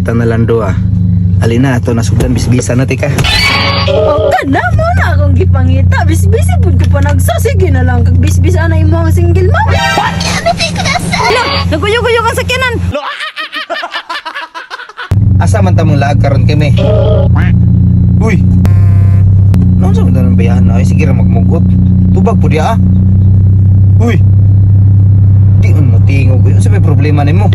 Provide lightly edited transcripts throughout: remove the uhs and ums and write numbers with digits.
kita na lang do Alina, ato nasugdan bisbisa na tika. O kada mo na akong gipangita. Bisbisi pud ko pa nagsasige na lang kag bisbis ana imo ang single mom. Ano kay kudasay? Naguyo-guyo kang sakyanan. Asa man tamong laag karon kami? Uy. Noon sa mga bayahan na ay sige ra magmugot. Tubag po diya Uy. Di mo tingog. Ano sa may problema nimo?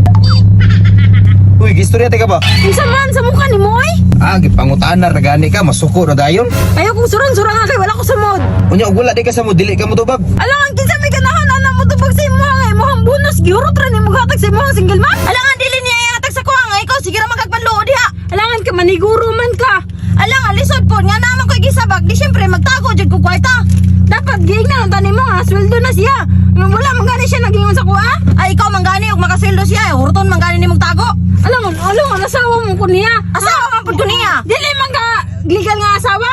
Uy, gistorya ka ba? Isa man sa mukha ni mo ay. Gipangutanar na gani ka, masuko na dayon. Ayaw kong surang-surang nga kay wala ko sa mod. Unya ug wala di ka sa mo, dili ka mo tubag. Alangan kinsa may ganahan ana mo tubag sa imo nga imo ang bonus giurot ra nimo gatag sa imo ang single mom. Alangan dili niya ihatag sa kuha nga ikaw sige ra magagpanluod diha. Alangan ka maniguro man ka. Alangan lisod pod nga naman ko gisabag di syempre magtago jud ko kwarta. Dapat giingnan ang tanim mo nga sweldo na siya. Wala man gani siya nagingon sa kuha. Ay ikaw man gani ug makasweldo siya, hurton man gani nimong tago. Alangan asawa mo ko niya. Asawa man pod ko niya. Dili man ka legal nga asawa.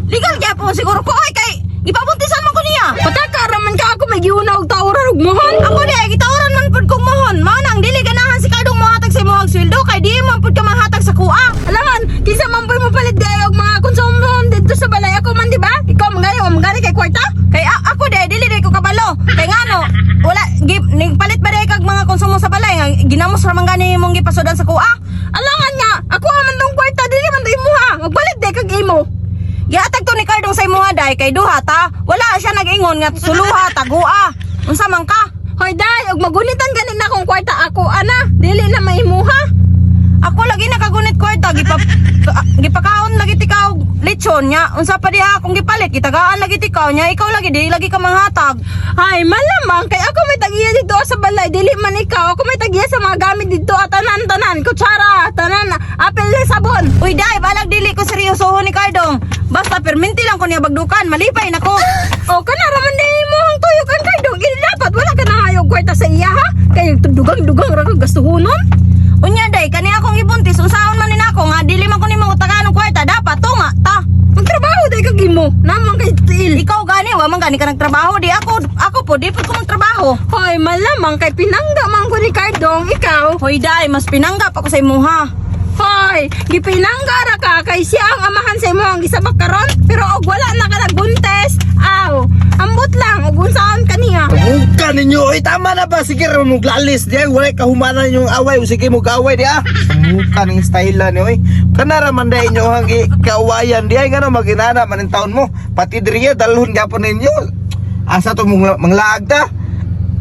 Legal kaya po siguro ko ay kay ipabuntisan man ko niya. Pataka raman ka ako may giuna og tawran ug mohon. Ako di ay gitawran man pod kong mohon. Mao nang dili ganahan si Kardong mohatag sa imong sweldo kay di man pod ka mahatag sa kuha. Alangan kinsa man poy mapalit di og mga konsumo dito sa balay ako man di ba? Ikaw man gani kay kwarta? Kay ako dili ko kabalo. Kay ngano wala palit ba day kag mga konsumo sa balay nga ginamos ra man gani imong gipasodan sa kuha. Alangan nga ako man tong kwarta dili man imo ha. Magpalit day kag imo. Giatag to ni Kardong sa imo day kay duha ta. Wala siya nag-ingon nga suluha tagua. Unsa man ka? Hoy day, og magunitan ganin na kung kwarta ako ana. Dili na maimuha. Ako lagi nakagunit kwarta gipakaon lagi tikaw lechon nya. Unsa pa diha akong gipalit gitagaan lagi tikaw nya. Ikaw lagi di lagi ka manghatag. Ay malamang kay ako may tagiya dito sa balay dili man ikaw. Ako may tagiya sa mga gamit dito at tanan kutsara, tanan apel sabon. Uy day, balag dili ko seryosohon ni Kardong. Basta perminti lang ko niya bagdukan, malipay nako. O kana raman din mo ang tuyok ang Kardong. Ili dapat wala ka na hayog kwarta sa iya ha. Kay dugang-dugang ra kag gastuhonon. Unya day, kani akong ibuntis unsaon man ninako nga dili man ko nimo utagan og kwarta dapat to nga ta. Magtrabaho day kag imo. Namang kay tiil. Ikaw gani wa man gani ka nagtrabaho di ako po di pud ko magtrabaho. Hoy, malamang kay pinangga man ko ni Kardong ikaw. Hoy day, mas pinangga pa ko sa imuha. Hoy, gipinangga ra ka kay siya ang amahan sa imo ang gisabak karon pero og wala na ka nagbuntes. Aw, ambot lang og unsaon kaniya. Muka ninyo, tama na ba? Sige ra mo glalis diay, wala kahumanan yung away, sige mo kaaway diya. Muka ning style ni oy. Kana ra man day inyo ang kaawayan diay ngano maginana man taon mo. Pati diriya dalhon gyapon ninyo. Asa to manglaag ta?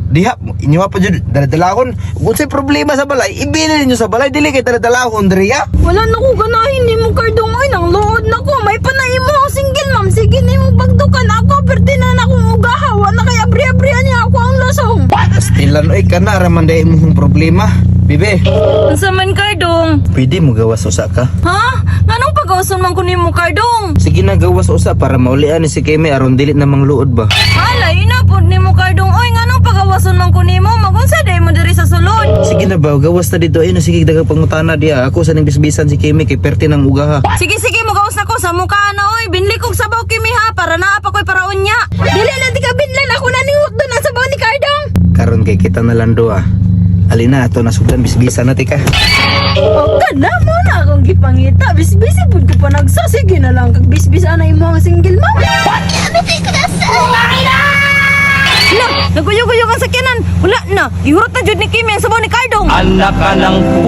Diha inyo pa jud daladalahon. Kung say problema sa balay, ibili ninyo sa balay dili kay daladalahon diriya. Wala na ko ganahin ni mo Kardong ay nang lood na ko. May panay mo single ma'am. Sige ni mo bagdukan ako pertinan akong ugahawa na kay abri-abrian niya ako ang lasong. Stilan oy kana ra man day imong problema. Bibe, Unsa man Kardong? pwede mo gawas usa ka. Ha? Nganong pagawason man ko nimo Kardong? Sige na gawas usa para maulian ni si Keme aron dili na mangluod ba. Alay na pud nimo Kardong. Oy nganong pagawason man ko nimo? Magunsa day mo diri sa sulod. Sige na ba, gawas na dito. Ayun, sige, dagang pangutana diya. Ako sa nang bisbisan si Kimi, kay perte ng uga ha. Sige magawas na ko sa mukha na oy. Binli kog sabaw kimi ha para naa pa koy paraon niya. Dili na di ka binlan ako na niut doon ang sabaw ni Kardong. Karon kay kita na lang do Alina, ato nasugdan bisbisan na tika. O kada mo na akong gipangita. Bisbisi pud ko pa nagsasige na lang kag bisbis ana imo ang single mom. Ano kay kudasay? Naguyo-guyo kang sakyanan. Wala na. Ihurot na jud ni Kimi ang sabaw ni Kardong. Anak ka ng pu